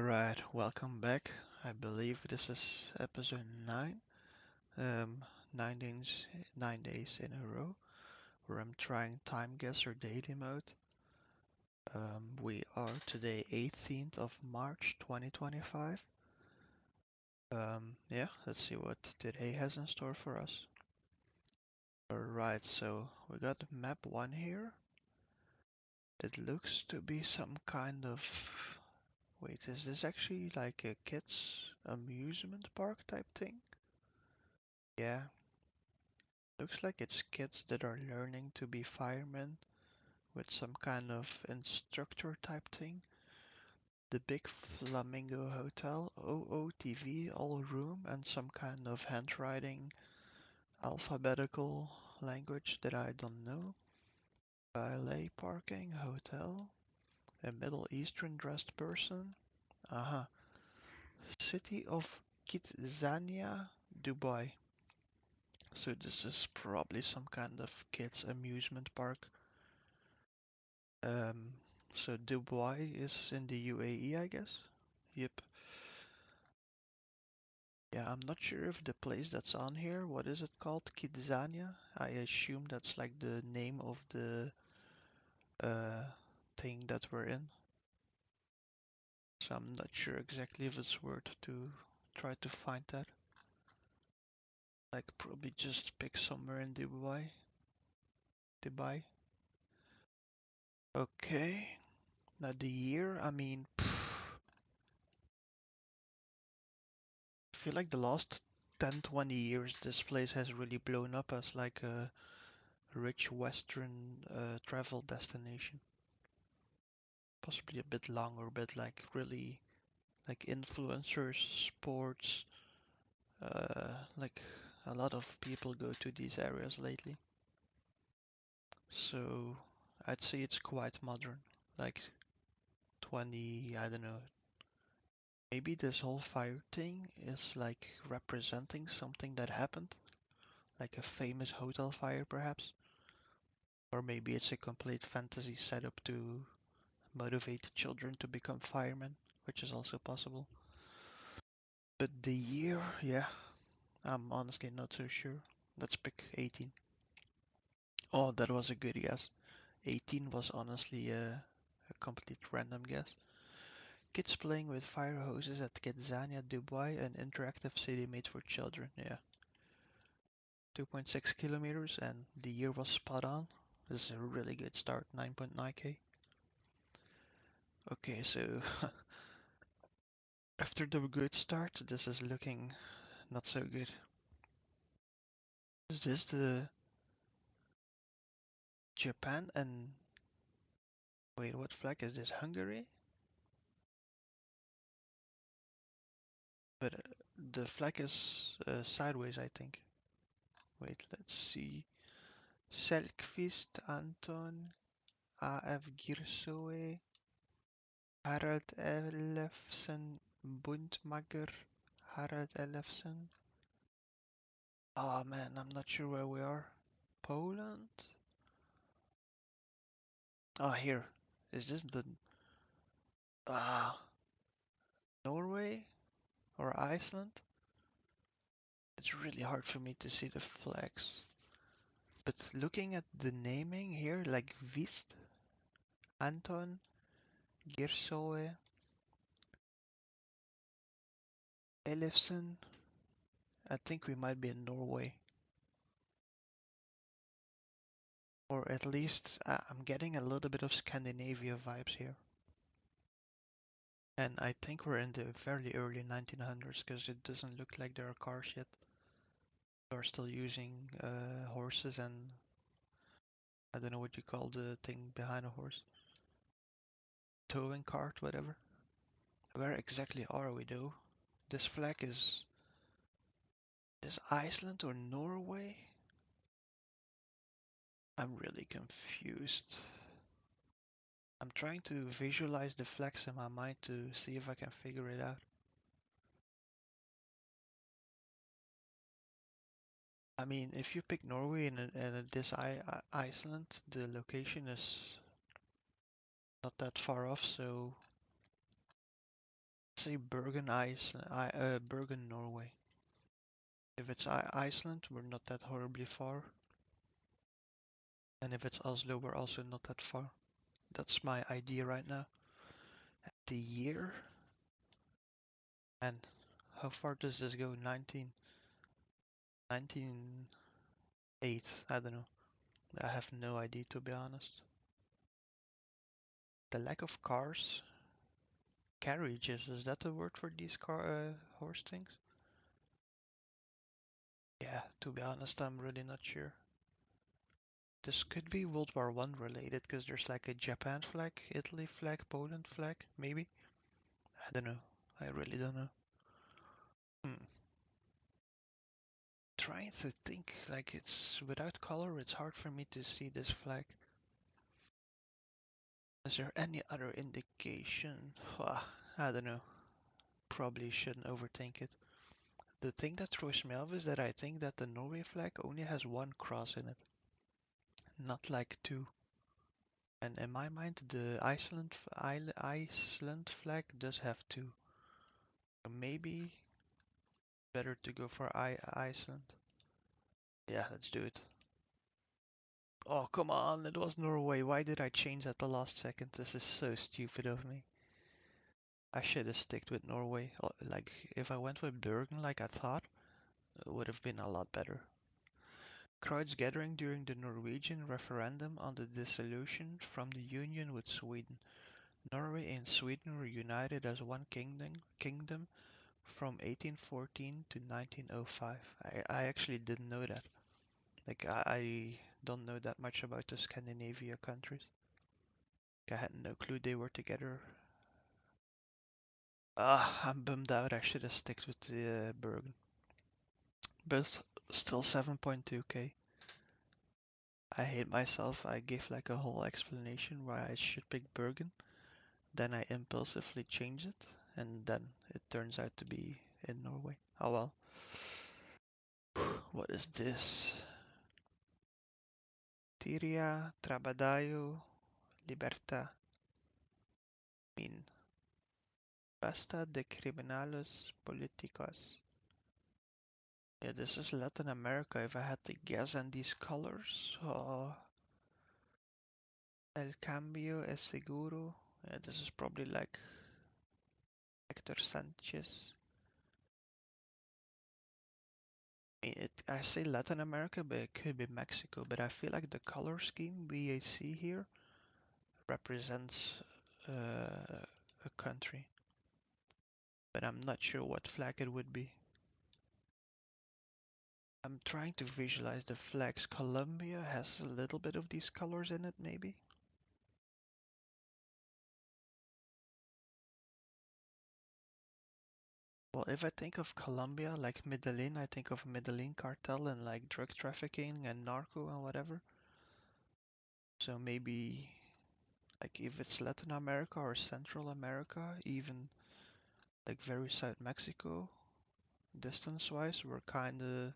Alright, welcome back. I believe this is episode 9. Um, 9 days, 9 days in a row where I'm trying TimeGuessr daily mode. We are today 18th of March 2025. Yeah, let's see what today has in store for us. Alright, so we got map 1 here. It looks to be some kind of... Wait, is this actually like a kids amusement park type thing? Yeah, looks like it's kids that are learning to be firemen with some kind of instructor type thing. The Big Flamingo Hotel, OOTV, all room, and some kind of handwriting alphabetical language that I don't know. Valet parking, hotel, a Middle Eastern dressed person. Aha. City of Kidzania, Dubai. So this is probably some kind of kids amusement park. Um, so Dubai is in the UAE, I guess. Yep. Yeah, I'm not sure if the place that's on here, what is it called? Kidzania? I assume that's like the name of the uh thing that we're in. So I'm not sure exactly if it's worth to try to find that. Like probably just pick somewhere in Dubai. Dubai. Okay. Now the year, I mean, I feel like the last 10, 20 years this place has really blown up as like a rich Western travel destination. Possibly a bit longer, but like really like influencers, sports, like a lot of people go to these areas lately. So I'd say it's quite modern, like 20, I don't know. Maybe this whole fire thing is like representing something that happened, like a famous hotel fire perhaps. Or maybe it's a complete fantasy setup to motivate children to become firemen, which is also possible. But the year, yeah, I'm honestly not so sure. Let's pick 18. Oh, that was a good guess. 18 was honestly a complete random guess. Kids playing with fire hoses at Kidzania, Dubai, an interactive city made for children. Yeah, 2.6 kilometers, and the year was spot on. This is a really good start, 9.9k. Okay, so after the good start, this is looking not so good. Is this the Japan and wait, what flag is this? Hungary? But the flag is sideways, I think. Wait, let's see. Selkvist, Anton, AF Girsoe, Harald Ellefsen, Bundmager, Harald Ellefsen. Oh man, I'm not sure where we are. Poland? Oh, here. Is this the ah Norway or Iceland? It's really hard for me to see the flags. But looking at the naming here, like Vist, Anton, Girsoe, Ellefsen, I think we might be in Norway. Or at least I'm getting a little bit of Scandinavia vibes here. And I think we're in the very early 1900s because it doesn't look like there are cars yet. We're still using horses and I don't know what you call the thing behind a horse. Towing cart, whatever. Where exactly are we though? This flag is Iceland or Norway? I'm really confused. I'm trying to visualize the flags in my mind to see if I can figure it out. I mean, if you pick Norway and this Iceland, the location is not that far off, so Say Bergen, Iceland, Bergen, Norway. If it's Iceland, we're not that horribly far. And if it's Oslo, we're also not that far. That's my idea right now. The year? And how far does this go? 1908? I don't know. I have no idea, to be honest. The lack of cars? Carriages, is that the word for these horse things? Yeah, to be honest, I'm really not sure. This could be World War One related, because there's like a Japan flag, Italy flag, Poland flag, maybe? I don't know. I really don't know. Hmm. Trying to think, like it's without color, it's hard for me to see this flag. Is there any other indication? I don't know. Probably shouldn't overthink it. The thing that throws me off is that I think that the Norway flag only has one cross in it, not like two. And in my mind, the Iceland flag does have two. So maybe better to go for Iceland. Yeah, let's do it. Oh, come on, it was Norway. Why did I change at the last second? This is so stupid of me. I should have sticked with Norway. Like, if I went with Bergen like I thought, it would have been a lot better. Crowds gathering during the Norwegian referendum on the dissolution from the union with Sweden. Norway and Sweden were united as one kingdom from 1814 to 1905. I actually didn't know that. Like, I don't know that much about the Scandinavia countries. I had no clue they were together. I'm bummed out. I should have stuck with the Bergen. But still 7.2k. I hate myself. I gave like a whole explanation why I should pick Bergen. Then I impulsively changed it, and then it turns out to be in Norway. Oh well. What is this? Tiria, Trabalho, Libertad. I mean, basta de criminales políticos. Yeah, this is Latin America. If I had to guess on these colors, el cambio es seguro. Yeah, this is probably like Hector Sanchez. I say Latin America, but it could be Mexico. But I feel like the color scheme we see here represents a country. But I'm not sure what flag it would be. I'm trying to visualize the flags. Colombia has a little bit of these colors in it, maybe? Well, if I think of Colombia, like Medellin, I think of Medellin cartel and like drug trafficking and narco and whatever. So maybe like if it's Latin America or Central America, even like very South Mexico, distance-wise, we're kinda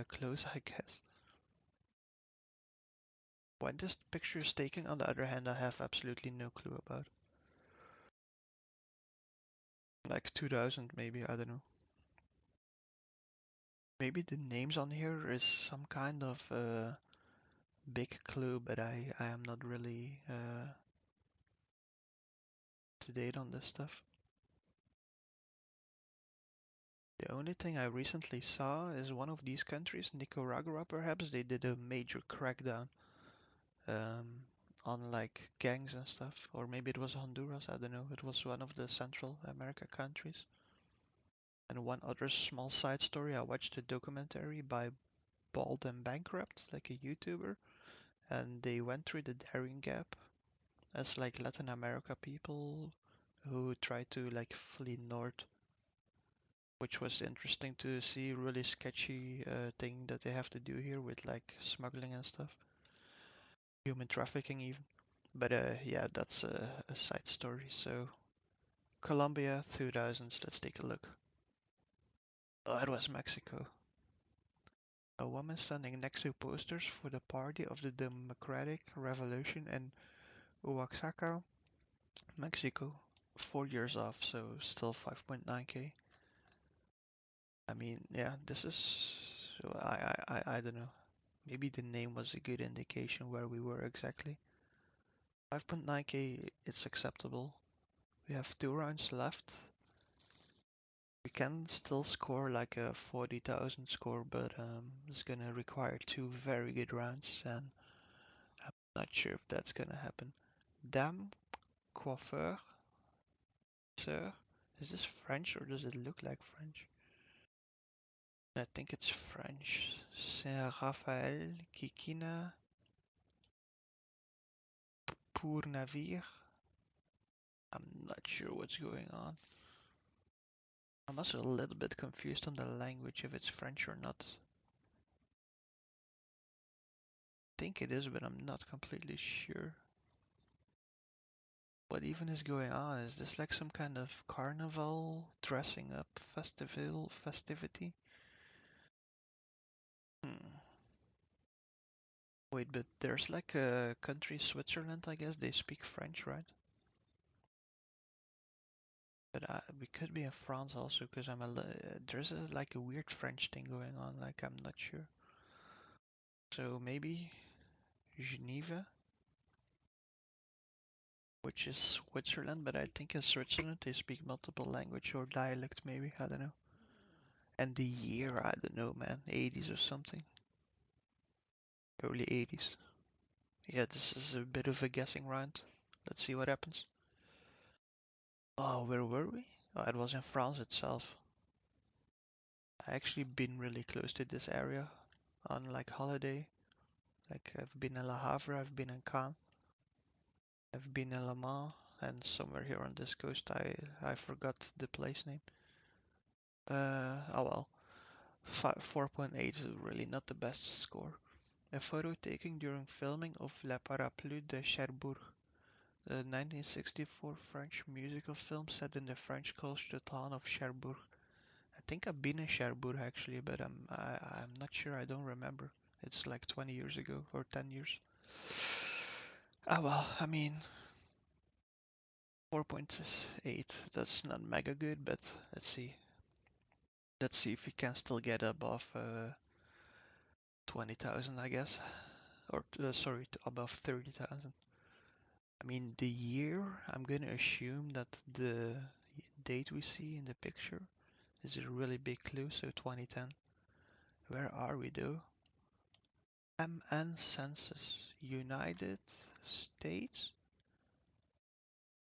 close, I guess. When this picture is taken, on the other hand, I have absolutely no clue about. Like 2000 maybe, I don't know. Maybe the names on here is some kind of big clue, but I am not really to date on this stuff. The only thing I recently saw is one of these countries, Nicaragua perhaps, they did a major crackdown um, on like gangs and stuff. Or maybe it was Honduras, I don't know. It was one of the Central America countries. And one other small side story, I watched a documentary by Bald and Bankrupt, like a YouTuber, and they went through the Darien Gap as like Latin America people who tried to like flee north, which was interesting to see. Really sketchy thing that they have to do here with like smuggling and stuff, human trafficking even. But yeah, that's a side story. So Colombia 2000s, let's take a look. Oh, it was Mexico. A woman standing next to posters for the Party of the Democratic Revolution in Oaxaca, Mexico. 4 years off, so still 5.9k. I mean, yeah, this is. So I don't know. Maybe the name was a good indication where we were exactly. 5.9k, it's acceptable. We have 2 rounds left. We can still score like a 40,000 score, but it's gonna require 2 very good rounds, and I'm not sure if that's gonna happen. Dame coiffeur, sir. Is this French or does it look like French? I think it's French. Saint Raphael, Kikina, pour navire. I'm not sure what's going on. I'm also a little bit confused on the language, if it's French or not. I think it is, but I'm not completely sure. What even is going on? Is this like some kind of carnival, dressing up festivity? Hmm. Wait, but there's like a country, Switzerland, I guess they speak French, right? But we could be in France also, because there's like a weird French thing going on, like I'm not sure. So maybe Geneva, which is Switzerland, but I think in Switzerland they speak multiple language or dialect maybe, I don't know. And the year, I don't know, man, 80s or something. Early 80s. Yeah, this is a bit of a guessing round. Let's see what happens. Oh, where were we? Oh, it was in France itself. I actually been really close to this area on like holiday. Like I've been in Le Havre, I've been in Caen, I've been in Le Mans, and somewhere here on this coast I forgot the place name. Oh well. 4.8 is really not the best score. A photo taken during filming of La Parapluie de Cherbourg, the 1964 French musical film set in the French coastal town of Cherbourg. I think I've been in Cherbourg actually, but I'm not sure. I don't remember. It's like 20 years ago or 10 years. Ah well, I mean 4.8. That's not mega good, but let's see. Let's see if we can still get above 20,000, I guess, or sorry, above 30,000. I mean the year. I'm gonna assume that the date we see in the picture is a really big clue, so 2010. Where are we though? MN Census, United States?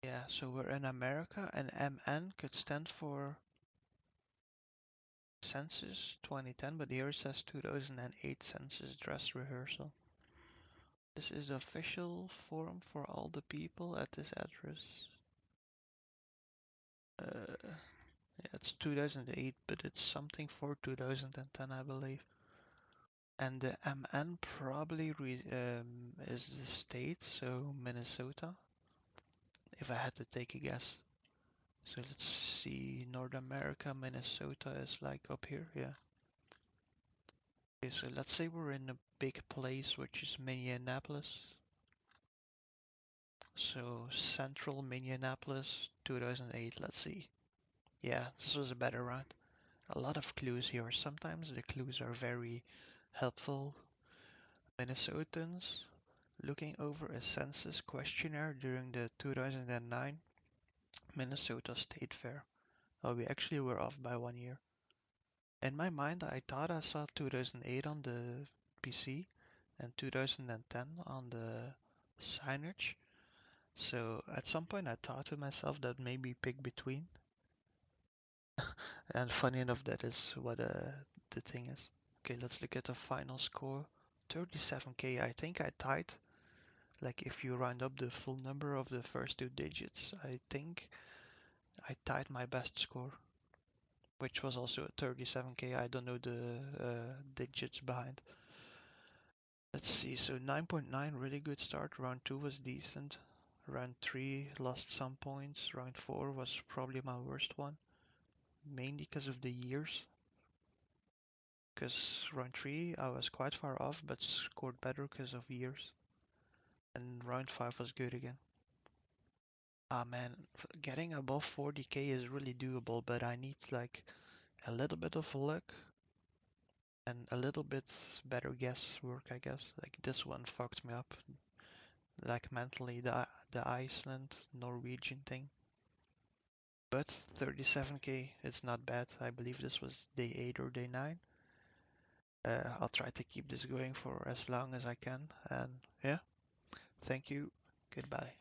Yeah, so we're in America and MN could stand for Census 2010, but here it says 2008 Census Dress Rehearsal. This is the official form for all the people at this address. Yeah, it's 2008, but it's something for 2010, I believe. And the MN probably is the state, so Minnesota, if I had to take a guess. So let's see, North America, Minnesota is like up here, yeah. Okay, so let's say we're in a big place, which is Minneapolis. So central Minneapolis, 2008, let's see. Yeah, this was a better round. A lot of clues here. Sometimes the clues are very helpful. Minnesotans looking over a census questionnaire during the 2009 Minnesota State Fair. Oh, we actually were off by 1 year. In my mind, I thought I saw 2008 on the PC and 2010 on the signage. So at some point I thought to myself that maybe pick between. And funny enough, that is what the thing is. Okay, let's look at the final score. 37k. I think I tied. Like if you round up the full number of the first 2 digits, I think I tied my best score, which was also 37k. I don't know the digits behind. Let's see, so 9.9, really good start. Round 2 was decent. Round 3 lost some points. Round 4 was probably my worst one, mainly because of the years. Because round 3 I was quite far off, but scored better because of years. And round 5 was good again. Ah man, getting above 40k is really doable, but I need like a little bit of luck and a little bit better guesswork, I guess. Like this one fucked me up, like mentally, the Iceland Norwegian thing. But 37k, it's not bad. I believe this was day 8 or day 9. I'll try to keep this going for as long as I can. And yeah, thank you. Goodbye.